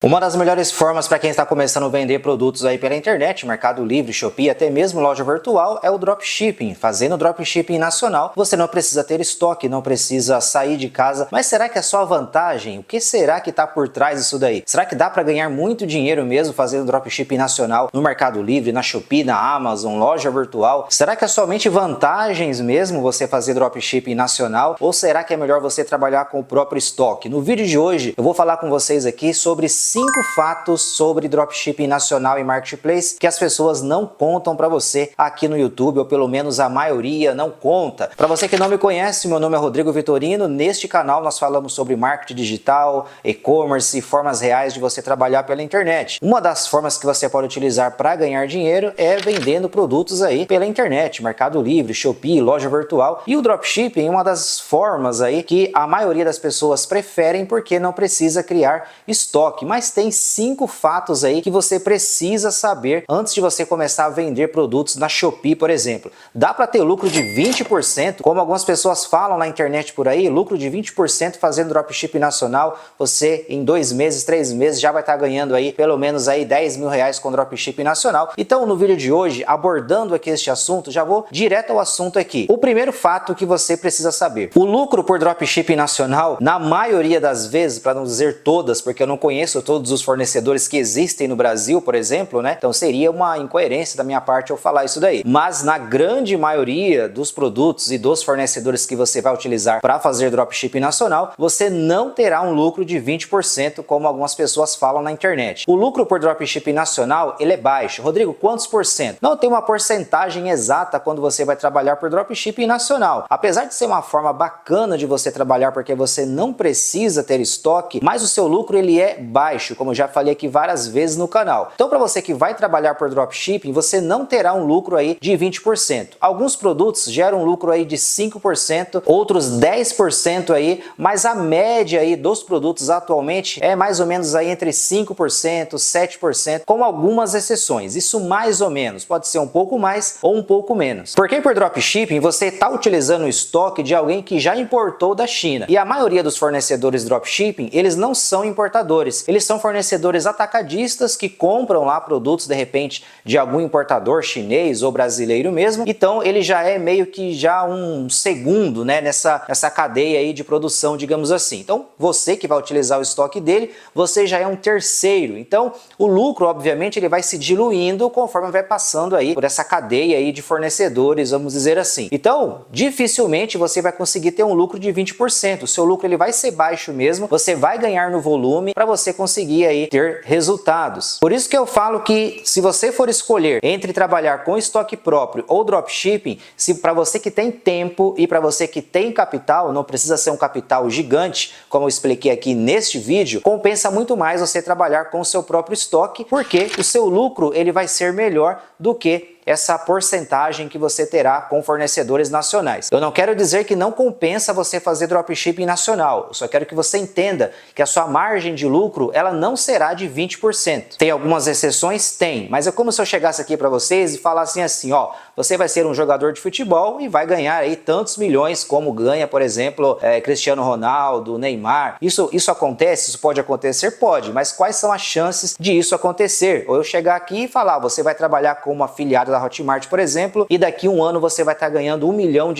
Uma das melhores formas para quem está começando a vender produtos aí pela internet, Mercado Livre, Shopee, até mesmo loja virtual, é o dropshipping. Fazendo dropshipping nacional, você não precisa ter estoque, não precisa sair de casa. Mas será que é só vantagem? O que será que está por trás disso daí? Será que dá para ganhar muito dinheiro mesmo fazendo dropshipping nacional no Mercado Livre, na Shopee, na Amazon, loja virtual? Será que é somente vantagens mesmo você fazer dropshipping nacional? Ou será que é melhor você trabalhar com o próprio estoque? No vídeo de hoje, eu vou falar com vocês aqui sobre 5 fatos sobre dropshipping nacional e marketplace que as pessoas não contam para você aqui no YouTube, ou pelo menos a maioria não conta. Para você que não me conhece, meu nome é Rodrigo Vitorino. Neste canal nós falamos sobre marketing digital, e-commerce e formas reais de você trabalhar pela internet. Uma das formas que você pode utilizar para ganhar dinheiro é vendendo produtos aí pela internet, Mercado Livre, Shopee, loja virtual. E o dropshipping é uma das formas aí que a maioria das pessoas preferem porque não precisa criar estoque, mas tem 5 fatos aí que você precisa saber antes de você começar a vender produtos na Shopee, por exemplo. Dá para ter lucro de 20%, como algumas pessoas falam na internet por aí, lucro de 20% fazendo dropshipping nacional. Você em 2 meses, 3 meses já vai estar ganhando aí pelo menos aí 10 mil reais com dropshipping nacional. Então no vídeo de hoje, abordando aqui este assunto, já vou direto ao assunto aqui. O primeiro fato que você precisa saber: o lucro por dropshipping nacional, na maioria das vezes, para não dizer todas, porque eu não conheço todos os fornecedores que existem no Brasil, por exemplo, né? Então seria uma incoerência da minha parte eu falar isso daí. Mas na grande maioria dos produtos e dos fornecedores que você vai utilizar para fazer dropshipping nacional, você não terá um lucro de 20%, como algumas pessoas falam na internet. O lucro por dropshipping nacional, ele é baixo. Rodrigo, quantos por cento? Não tem uma porcentagem exata quando você vai trabalhar por dropshipping nacional. Apesar de ser uma forma bacana de você trabalhar porque você não precisa ter estoque, mas o seu lucro ele é baixo, como eu já falei aqui várias vezes no canal. Então, para você que vai trabalhar por dropshipping, você não terá um lucro aí de 20%. Alguns produtos geram um lucro aí de 5%, outros 10% aí, mas a média aí dos produtos atualmente é mais ou menos aí entre 5%, 7%, com algumas exceções. Isso mais ou menos, pode ser um pouco mais ou um pouco menos. Porque por dropshipping você está utilizando o estoque de alguém que já importou da China. E a maioria dos fornecedores dropshipping, eles não são importadores, eles são fornecedores atacadistas que compram lá produtos de repente de algum importador chinês ou brasileiro mesmo. Então ele já é meio que já um segundo, né, nessa cadeia aí de produção, digamos assim. Então você que vai utilizar o estoque dele, você já é um terceiro. Então o lucro obviamente ele vai se diluindo conforme vai passando aí por essa cadeia aí de fornecedores, vamos dizer assim. Então dificilmente você vai conseguir ter um lucro de 20%. O seu lucro ele vai ser baixo mesmo, você vai ganhar no volume para você conseguir aí ter resultados. Por isso que eu falo que se você for escolher entre trabalhar com estoque próprio ou dropshipping, se para você que tem tempo e para você que tem capital, não precisa ser um capital gigante, como eu expliquei aqui neste vídeo, compensa muito mais você trabalhar com o seu próprio estoque, porque o seu lucro ele vai ser melhor do que essa porcentagem que você terá com fornecedores nacionais. Eu não quero dizer que não compensa você fazer dropshipping nacional, eu só quero que você entenda que a sua margem de lucro ela não será de 20%. Tem algumas exceções? Tem, mas é como se eu chegasse aqui para vocês e falasse assim, ó, você vai ser um jogador de futebol e vai ganhar aí tantos milhões como ganha, por exemplo, Cristiano Ronaldo, Neymar. Isso acontece? Isso pode acontecer? Pode, mas quais são as chances de isso acontecer? Ou eu chegar aqui e falar, você vai trabalhar com uma afiliada da Hotmart, por exemplo, e daqui um ano você vai estar ganhando R$1 milhão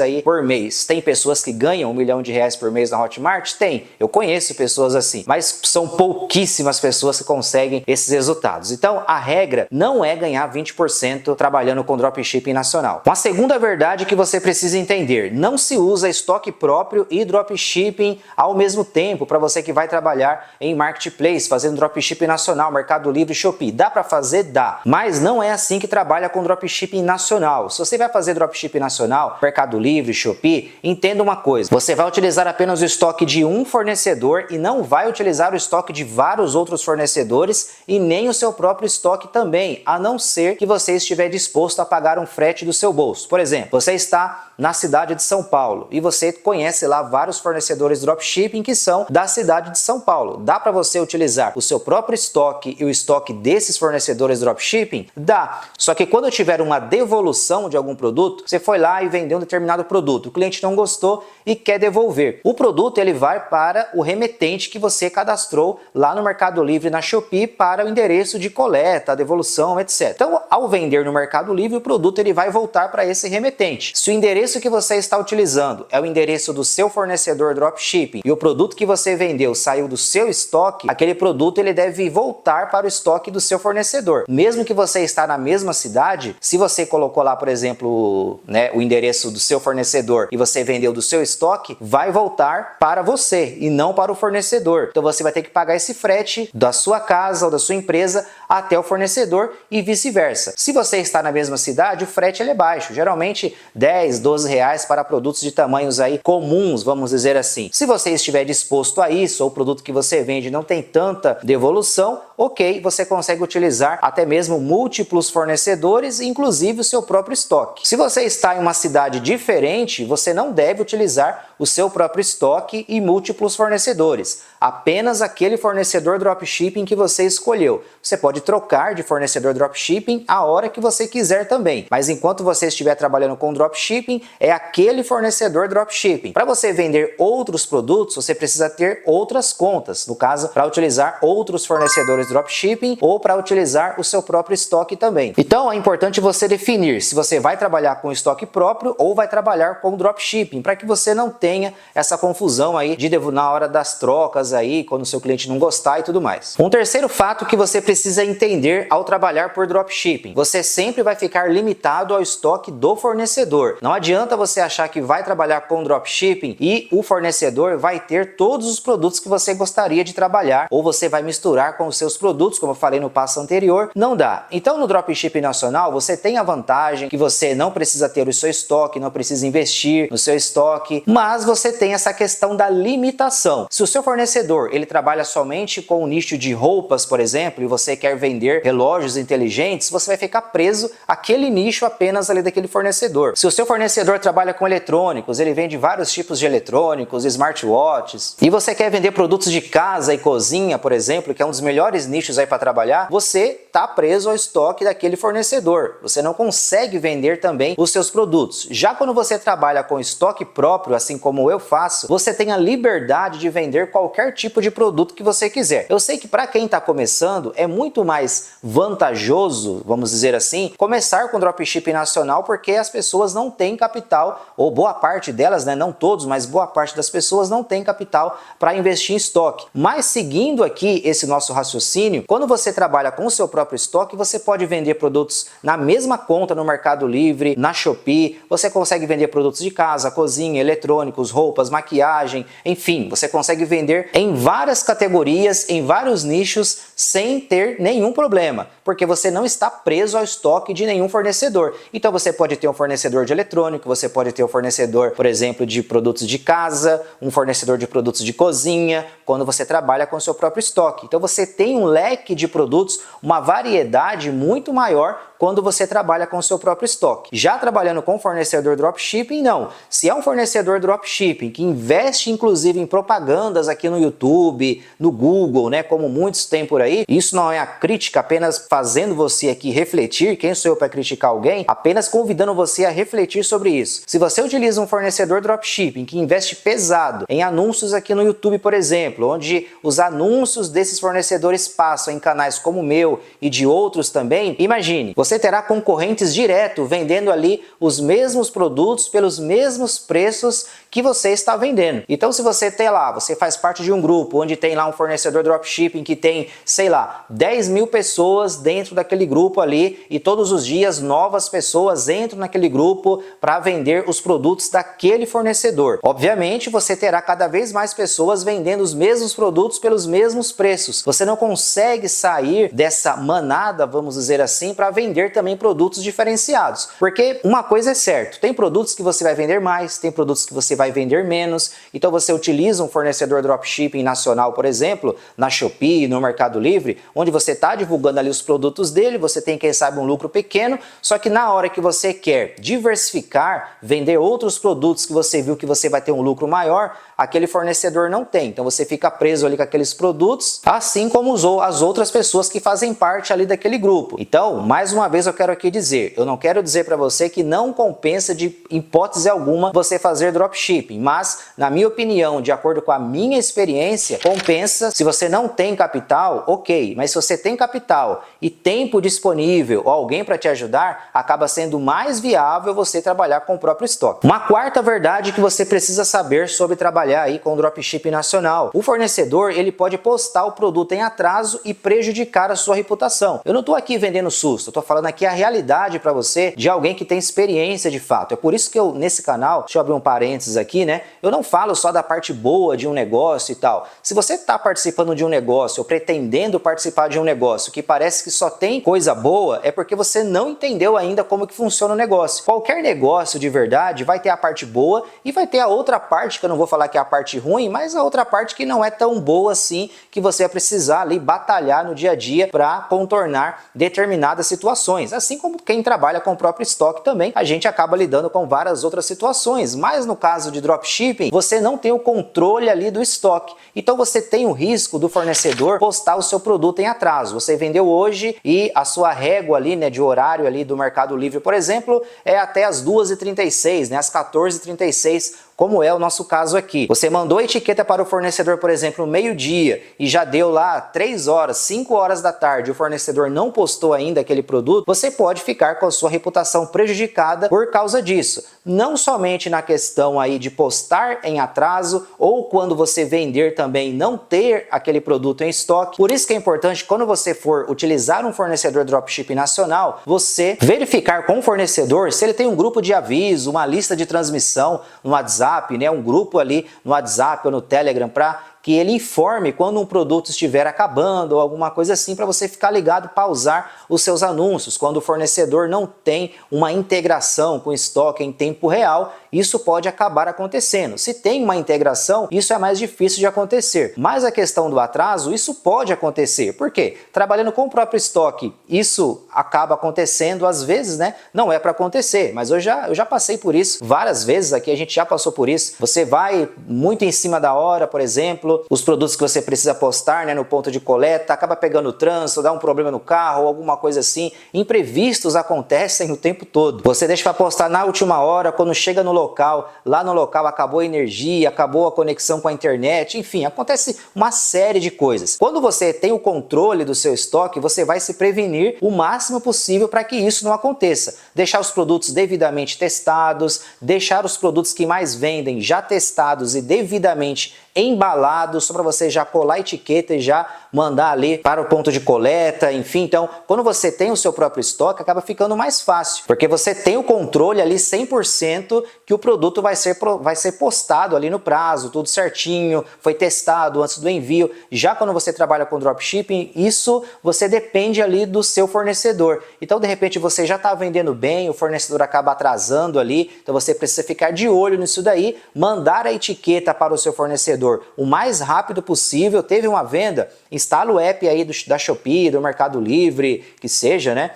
aí por mês. Tem pessoas que ganham R$1 milhão por mês na Hotmart? Tem. Eu conheço pessoas assim, mas são pouquíssimas pessoas que conseguem esses resultados. Então, a regra não é ganhar 20% trabalhando com dropshipping nacional. Uma segunda verdade que você precisa entender: não se usa estoque próprio e dropshipping ao mesmo tempo para você que vai trabalhar em marketplace, fazendo dropshipping nacional, Mercado Livre, Shopee. Dá para fazer? Dá. Mas não é assim que trabalha com dropshipping nacional. Se você vai fazer dropshipping nacional, Mercado Livre, Shopee, entenda uma coisa: você vai utilizar apenas o estoque de um fornecedor e não vai utilizar o estoque de vários outros fornecedores e nem o seu próprio estoque também, a não ser que você estiver disposto a pagar um frete do seu bolso. Por exemplo, você está na cidade de São Paulo e você conhece lá vários fornecedores dropshipping que são da cidade de São Paulo. Dá para você utilizar o seu próprio estoque e o estoque desses fornecedores dropshipping? Dá. Só que quando tiver uma devolução de algum produto, você foi lá e vendeu um determinado produto, o cliente não gostou e quer devolver. O produto ele vai para o remetente que você cadastrou lá no Mercado Livre, na Shopee, para o endereço de coleta, devolução, etc. Então, ao vender no Mercado Livre, o produto ele vai voltar para esse remetente. Se o endereço que você está utilizando é o endereço do seu fornecedor dropshipping e o produto que você vendeu saiu do seu estoque, aquele produto ele deve voltar para o estoque do seu fornecedor. Mesmo que você está na mesma cidade, se você colocou lá, por exemplo, o endereço do seu fornecedor e você vendeu do seu estoque, vai voltar para você e não para o fornecedor. Então você vai ter que pagar esse frete da sua casa ou da sua empresa até o fornecedor e vice-versa. Se você está na mesma cidade, o frete ele é baixo, geralmente 10, 12 reais para produtos de tamanhos aí comuns, vamos dizer assim. Se você estiver disposto a isso, ou o produto que você vende não tem tanta devolução, ok, você consegue utilizar até mesmo múltiplos fornecedores, inclusive o seu próprio estoque. Se você está em uma cidade diferente, você não deve utilizar o seu próprio estoque e múltiplos fornecedores, apenas aquele fornecedor dropshipping que você escolheu. Você pode trocar de fornecedor dropshipping a hora que você quiser também, mas enquanto você estiver trabalhando com dropshipping, é aquele fornecedor dropshipping. Para você vender outros produtos, você precisa ter outras contas, no caso, para utilizar outros fornecedores dropshipping ou para utilizar o seu próprio estoque também. Então é importante você definir se você vai trabalhar com estoque próprio ou vai trabalhar com dropshipping, para que você não tenha essa confusão aí na hora das trocas aí, quando o seu cliente não gostar e tudo mais. Um terceiro fato que você precisa entender ao trabalhar por dropshipping: você sempre vai ficar limitado ao estoque do fornecedor. Não adianta você achar que vai trabalhar com dropshipping e o fornecedor vai ter todos os produtos que você gostaria de trabalhar, ou você vai misturar com os seus produtos, como eu falei no passo anterior. Não dá. Então no dropshipping nacional você tem a vantagem que você não precisa ter o seu estoque, não precisa investir no seu estoque, mas você tem essa questão da limitação. Se o seu fornecedor ele trabalha somente com o nicho de roupas, por exemplo, e você quer vender relógios inteligentes, você vai ficar preso àquele nicho apenas ali daquele fornecedor. Se o seu fornecedor trabalha com eletrônicos, ele vende vários tipos de eletrônicos, smartwatches, e você quer vender produtos de casa e cozinha, por exemplo, que é um dos melhores nichos aí para trabalhar, você está preso ao estoque daquele fornecedor. Você não consegue vender também os seus produtos. Já quando você trabalha com estoque próprio, assim como eu faço, você tem a liberdade de vender qualquer tipo de produto que você quiser. Eu sei que para quem está começando é muito mais vantajoso, vamos dizer assim, começar com dropshipping nacional, porque as pessoas não têm capital, ou boa parte delas, não todos, mas boa parte das pessoas não tem capital para investir em estoque. Mas seguindo aqui esse nosso raciocínio, quando você trabalha com o seu próprio estoque, você pode vender produtos na mesma conta no Mercado Livre, na Shopee, você consegue vender produtos de casa, cozinha, eletrônicos, roupas, maquiagem, enfim, você consegue vender em várias categorias, em vários nichos, sem ter nenhum problema, porque você não está preso ao estoque de nenhum fornecedor. Então você pode ter um fornecedor de eletrônico, você pode ter um fornecedor, por exemplo, de produtos de casa, um fornecedor de produtos de cozinha, quando você trabalha com o seu próprio estoque. Então você tem um leque de produtos, uma variedade muito maior quando você trabalha com o seu próprio estoque. Já trabalhando com fornecedor dropshipping, não. Se é um fornecedor dropshipping que investe inclusive em propagandas aqui no YouTube, no Google, como muitos têm por aí, isso não é a crítica, apenas fazendo você aqui refletir. Quem sou eu para criticar alguém? Apenas convidando você a refletir sobre isso. Se você utiliza um fornecedor dropshipping que investe pesado em anúncios aqui no YouTube, por exemplo, onde os anúncios desses fornecedores passam em canais como o meu e de outros também, imagine, você terá concorrentes direto vendendo ali os mesmos produtos pelos mesmos preços que você está vendendo. Então se você tem lá, você faz parte de um grupo onde tem lá um fornecedor dropshipping que tem, sei lá, 10 mil pessoas dentro daquele grupo ali, e todos os dias novas pessoas entram naquele grupo para vender os produtos daquele fornecedor. Obviamente você terá cada vez mais pessoas vendendo os mesmos produtos pelos mesmos preços. Você não consegue consegue sair dessa manada, vamos dizer assim, para vender também produtos diferenciados. Porque uma coisa é certa, tem produtos que você vai vender mais, tem produtos que você vai vender menos, então você utiliza um fornecedor dropshipping nacional, por exemplo, na Shopee, no Mercado Livre, onde você está divulgando ali os produtos dele, você tem, quem sabe, um lucro pequeno, só que na hora que você quer diversificar, vender outros produtos que você viu que você vai ter um lucro maior, aquele fornecedor não tem. Então você fica preso ali com aqueles produtos, assim como usou as outras pessoas que fazem parte ali daquele grupo. Então, mais uma vez eu quero aqui dizer, eu não quero dizer para você que não compensa de hipótese alguma você fazer dropshipping, mas na minha opinião, de acordo com a minha experiência, compensa. Se você não tem capital, ok, mas se você tem capital e tempo disponível ou alguém para te ajudar, acaba sendo mais viável você trabalhar com o próprio estoque. Uma quarta verdade que você precisa saber sobre trabalhar aí com o dropshipping nacional. O fornecedor, ele pode postar o produto em atraso e prejudicar a sua reputação. Eu não estou aqui vendendo susto, eu estou falando aqui a realidade para você de alguém que tem experiência de fato. É por isso que eu, nesse canal, deixa eu abrir um parênteses aqui, né? Eu não falo só da parte boa de um negócio e tal. Se você está participando de um negócio ou pretendendo participar de um negócio que parece que só tem coisa boa, é porque você não entendeu ainda como que funciona o negócio. Qualquer negócio de verdade vai ter a parte boa e vai ter a outra parte, que eu não vou falar que é a parte ruim, mas a outra parte que não é tão boa assim, que você vai precisar ali batalhar no dia a dia para contornar determinadas situações. Assim como quem trabalha com o próprio estoque também, a gente acaba lidando com várias outras situações, mas no caso de dropshipping, você não tem o controle ali do estoque. Então você tem o risco do fornecedor postar o seu produto em atraso. Você vendeu hoje e a sua régua ali, né, de horário ali do Mercado Livre, por exemplo, é até as 2h36, né, às 14h36, como é o nosso caso aqui. Você mandou a etiqueta para o fornecedor, por exemplo, meio-dia e já deu lá 3 horas, 5 horas da tarde, o fornecedor não postou ainda aquele produto, você pode ficar com a sua reputação prejudicada por causa disso. Não somente na questão aí de postar em atraso ou quando você vender também não ter aquele produto em estoque. Por isso que é importante, quando você for utilizar um fornecedor dropshipping nacional, você verificar com o fornecedor se ele tem um grupo de aviso, uma lista de transmissão no WhatsApp, né, um grupo ali no WhatsApp ou no Telegram para que ele informe quando um produto estiver acabando ou alguma coisa assim, para você ficar ligado, pausar os seus anúncios. Quando o fornecedor não tem uma integração com o estoque em tempo real, isso pode acabar acontecendo. Se tem uma integração, isso é mais difícil de acontecer. Mas a questão do atraso, isso pode acontecer. Por quê? Trabalhando com o próprio estoque, isso acaba acontecendo às vezes, né? Não é para acontecer, mas eu já passei por isso várias vezes aqui, a gente já passou por isso. Você vai muito em cima da hora, por exemplo, os produtos que você precisa postar, né, no ponto de coleta, acaba pegando trânsito, dá um problema no carro ou alguma coisa assim. Imprevistos acontecem o tempo todo. Você deixa para postar na última hora, quando chega no local, lá no local acabou a energia, acabou a conexão com a internet, enfim, acontece uma série de coisas. Quando você tem o controle do seu estoque, você vai se prevenir o máximo possível para que isso não aconteça. Deixar os produtos devidamente testados, deixar os produtos que mais vendem já testados e devidamente embalados, só para você já colar a etiqueta e já mandar ali para o ponto de coleta, enfim. Então, quando você tem o seu próprio estoque, acaba ficando mais fácil, porque você tem o controle ali 100% que o produto vai ser postado ali no prazo, tudo certinho, foi testado antes do envio. Já quando você trabalha com dropshipping, isso você depende ali do seu fornecedor. Então, de repente, você já está vendendo bem, o fornecedor acaba atrasando ali, então você precisa ficar de olho nisso daí, mandar a etiqueta para o seu fornecedor o mais rápido possível. Teve uma venda, instala o app aí da Shopee, do Mercado Livre, que seja, né,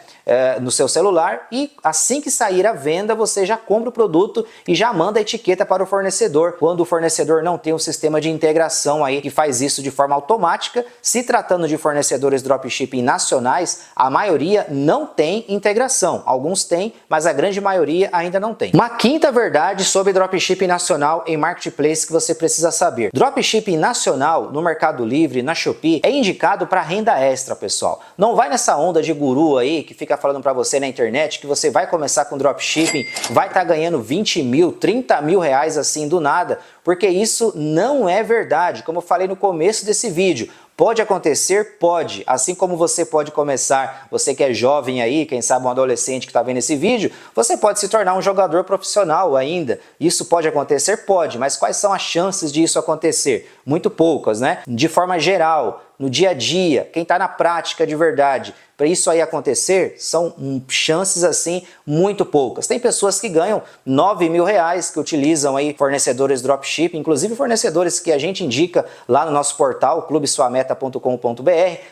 no seu celular, e assim que sair a venda, você já compra o produto e já manda a etiqueta para o fornecedor. Quando o fornecedor não tem um sistema de integração aí que faz isso de forma automática, se tratando de fornecedores dropshipping nacionais, a maioria não tem integração. Alguns têm, mas a grande maioria ainda não tem. Uma quinta verdade sobre dropshipping nacional em marketplace que você precisa saber. Dropshipping nacional no Mercado Livre, na Shopee, é indicado para renda extra, pessoal. Não vai nessa onda de guru aí que fica falando para você na internet que você vai começar com dropshipping, vai estar ganhando 20 mil, 30 mil reais assim do nada, porque isso não é verdade. Como eu falei no começo desse vídeo, pode acontecer? Pode. Assim como você pode começar, você que é jovem aí, quem sabe um adolescente que está vendo esse vídeo, você pode se tornar um jogador profissional ainda. Isso pode acontecer? Pode. Mas quais são as chances de isso acontecer? Muito poucas, né? De forma geral, no dia a dia, quem está na prática de verdade, para isso aí acontecer, são chances assim muito poucas. Tem pessoas que ganham R$ 9.000, que utilizam aí fornecedores dropshipping, inclusive fornecedores que a gente indica lá no nosso portal, clubesuameta.com.br.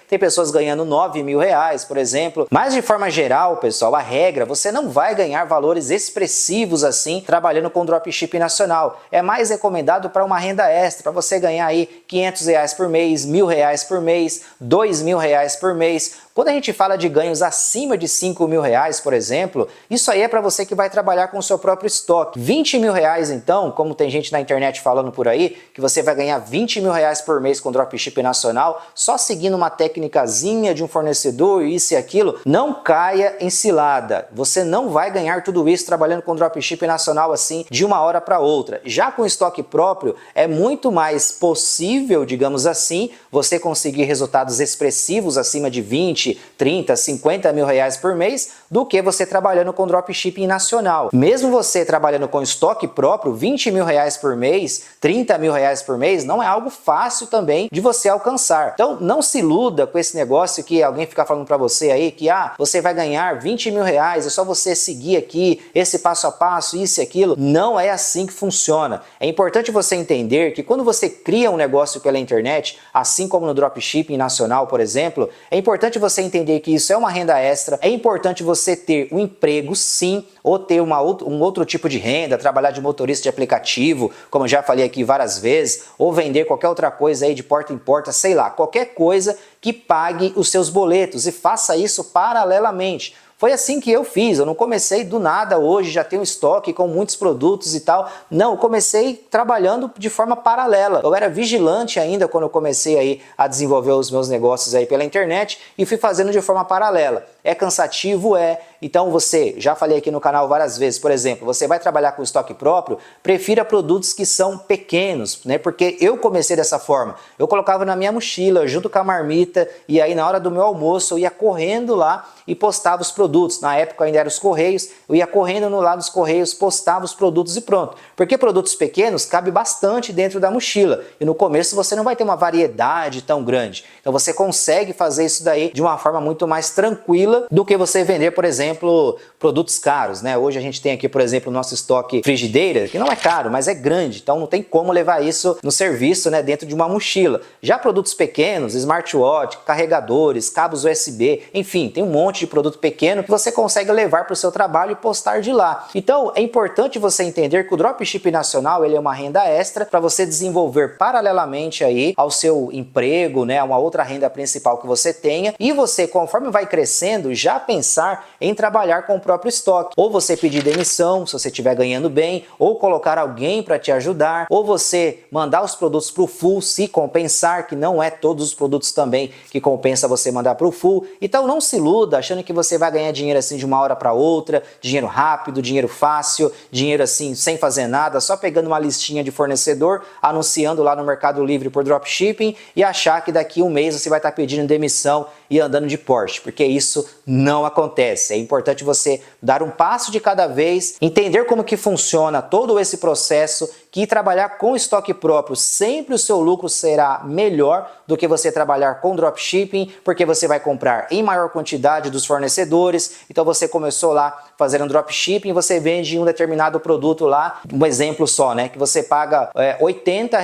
Tem pessoas ganhando R$ 9.000, por exemplo. Mas de forma geral, pessoal, a regra, você não vai ganhar valores expressivos assim trabalhando com dropshipping nacional. É mais recomendado para uma renda extra, para você ganhar aí R$ 500 por mês, R$ 1.000 por mês, R$ 2.000 por mês. Quando a gente fala de ganhos acima de R$ 5.000, por exemplo, isso aí é para você que vai trabalhar com o seu próprio estoque. R$ 20.000 então, como tem gente na internet falando por aí, que você vai ganhar R$ 20.000 por mês com dropshipping nacional, só seguindo uma técnicazinha de um fornecedor, isso e aquilo, não caia em cilada. Você não vai ganhar tudo isso trabalhando com dropshipping nacional assim, de uma hora para outra. Já com estoque próprio, é muito mais possível, digamos assim, você conseguir resultados expressivos acima de 20, 30, R$ 50.000 por mês do que você trabalhando com dropshipping nacional. Mesmo você trabalhando com estoque próprio, R$ 20.000 por mês, R$ 30.000 por mês, não é algo fácil também de você alcançar. Então não se iluda com esse negócio que alguém fica falando para você aí que você vai ganhar R$ 20.000, é só você seguir aqui esse passo a passo, isso e aquilo. Não é assim que funciona. É importante você entender que quando você cria um negócio pela internet, assim como no dropshipping nacional, por exemplo, é importante você entender que isso é uma renda extra, é importante você ter um emprego sim, ou ter um outro tipo de renda, trabalhar de motorista de aplicativo, como eu já falei aqui várias vezes, ou vender qualquer outra coisa aí de porta em porta, sei lá, qualquer coisa que pague os seus boletos e faça isso paralelamente. Foi assim que eu fiz, eu não comecei do nada hoje, já tenho estoque com muitos produtos e tal. Não, eu comecei trabalhando de forma paralela. Eu era vigilante ainda quando eu comecei aí a desenvolver os meus negócios aí pela internet e fui fazendo de forma paralela. É cansativo? É. Então você, já falei aqui no canal várias vezes, por exemplo, você vai trabalhar com estoque próprio, prefira produtos que são pequenos, né? Porque eu comecei dessa forma. Eu colocava na minha mochila, junto com a marmita, e aí na hora do meu almoço eu ia correndo lá e postava os produtos. Na época ainda eram os Correios, eu ia correndo no lado dos Correios, postava os produtos e pronto. Porque produtos pequenos cabe bastante dentro da mochila. E no começo você não vai ter uma variedade tão grande. Então você consegue fazer isso daí de uma forma muito mais tranquila do que você vender, por exemplo, produtos caros, né? Hoje a gente tem aqui, por exemplo, o nosso estoque frigideira, que não é caro, mas é grande. Então não tem como levar isso no serviço, né, dentro de uma mochila. Já produtos pequenos, smartwatch, carregadores, cabos USB, enfim, tem um monte de produto pequeno que você consegue levar para o seu trabalho e postar de lá. Então é importante você entender que o dropshipping nacional ele é uma renda extra para você desenvolver paralelamente aí ao seu emprego, né, a uma outra renda principal que você tenha, e você, conforme vai crescendo, já pensar em trabalhar com o próprio estoque. Ou você pedir demissão, se você estiver ganhando bem, ou colocar alguém para te ajudar, ou você mandar os produtos para o full se compensar, que não é todos os produtos também que compensa você mandar para o full. Então não se iluda achando que você vai ganhar dinheiro assim de uma hora para outra, dinheiro rápido, dinheiro fácil, dinheiro assim sem fazer nada, só pegando uma listinha de fornecedor, anunciando lá no Mercado Livre por dropshipping e achar que daqui um mês você vai estar pedindo demissão e andando de Porsche, porque isso não acontece. É importante você dar um passo de cada vez, entender como que funciona todo esse processo, que trabalhar com estoque próprio, sempre o seu lucro será melhor do que você trabalhar com dropshipping, porque você vai comprar em maior quantidade dos fornecedores. Então você começou lá fazendo dropshipping, você vende um determinado produto lá, um exemplo só, né, que você paga R$ 80,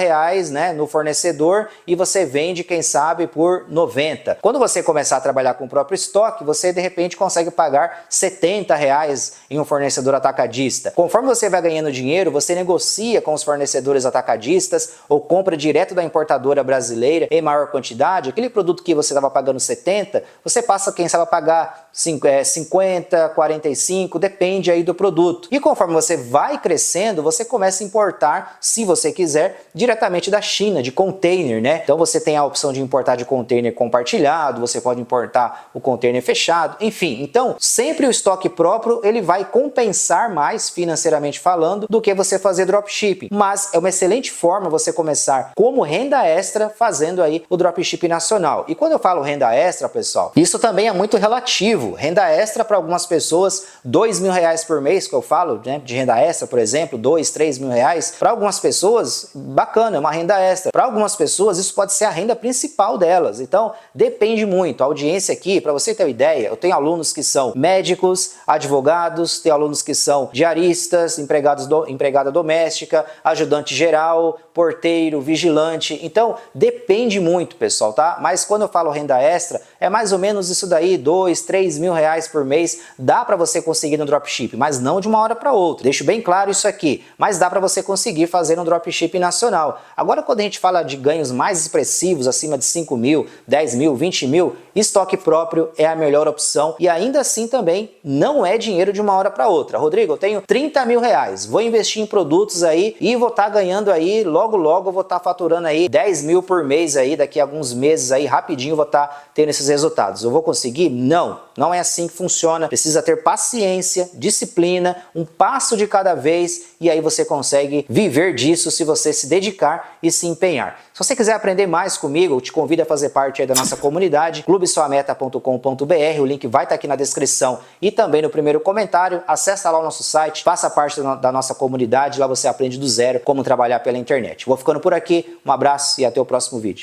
né, no fornecedor e você vende, quem sabe, por 90. Quando você começar a trabalhar com o próprio estoque, você de repente consegue pagar R$ 70 em um fornecedor atacadista. Conforme você vai ganhando dinheiro, você negocia com os fornecedores atacadistas ou compra direto da importadora brasileira em maior quantidade. Aquele produto que você estava pagando 70, você passa, quem sabe, a pagar 50, 45, depende aí do produto. E conforme você vai crescendo, você começa a importar, se você quiser, diretamente da China, de container, né? Então você tem a opção de importar de container compartilhado, você pode importar o container fechado, enfim. Então, sempre o estoque próprio, ele vai compensar mais financeiramente falando do que você fazer dropshipping. Mas é uma excelente forma você começar como renda extra fazendo aí o dropshipping nacional. E quando eu falo renda extra, pessoal, isso também é muito relativo. lucrativo. Renda extra para algumas pessoas, R$ 2.000 por mês, que eu falo, né, de renda extra, por exemplo, R$ 3.000. Para algumas pessoas, bacana, é uma renda extra. Para algumas pessoas, isso pode ser a renda principal delas. Então, depende muito. A audiência aqui, para você ter uma ideia, eu tenho alunos que são médicos, advogados, tenho alunos que são diaristas, empregada doméstica, ajudante geral, porteiro, vigilante. Então, depende muito, pessoal, tá? Mas quando eu falo renda extra, é mais ou menos isso daí, R$ 3.000 por mês. Dá para você conseguir no dropship, mas não de uma hora para outra. Deixo bem claro isso aqui. Mas dá para você conseguir fazer no dropship nacional. Agora, quando a gente fala de ganhos mais expressivos, acima de 5 mil, 10 mil, 20 mil, estoque próprio é a melhor opção e ainda assim também não é dinheiro de uma hora para outra. Rodrigo, eu tenho R$ 30.000, vou investir em produtos aí e vou estar ganhando aí, logo eu vou estar faturando aí 10 mil por mês aí, daqui a alguns meses aí, rapidinho eu vou estar tendo esses resultados. Eu vou conseguir? Não é assim que funciona. Precisa ter paciência, disciplina, um passo de cada vez e aí você consegue viver disso se você se dedicar e se empenhar. Se você quiser aprender mais comigo, eu te convido a fazer parte aí da nossa comunidade, clubesuameta.com.br, o link vai estar aqui na descrição e também no primeiro comentário. Acessa lá o nosso site, faça parte da nossa comunidade, lá você aprende do zero como trabalhar pela internet. Vou ficando por aqui, um abraço e até o próximo vídeo.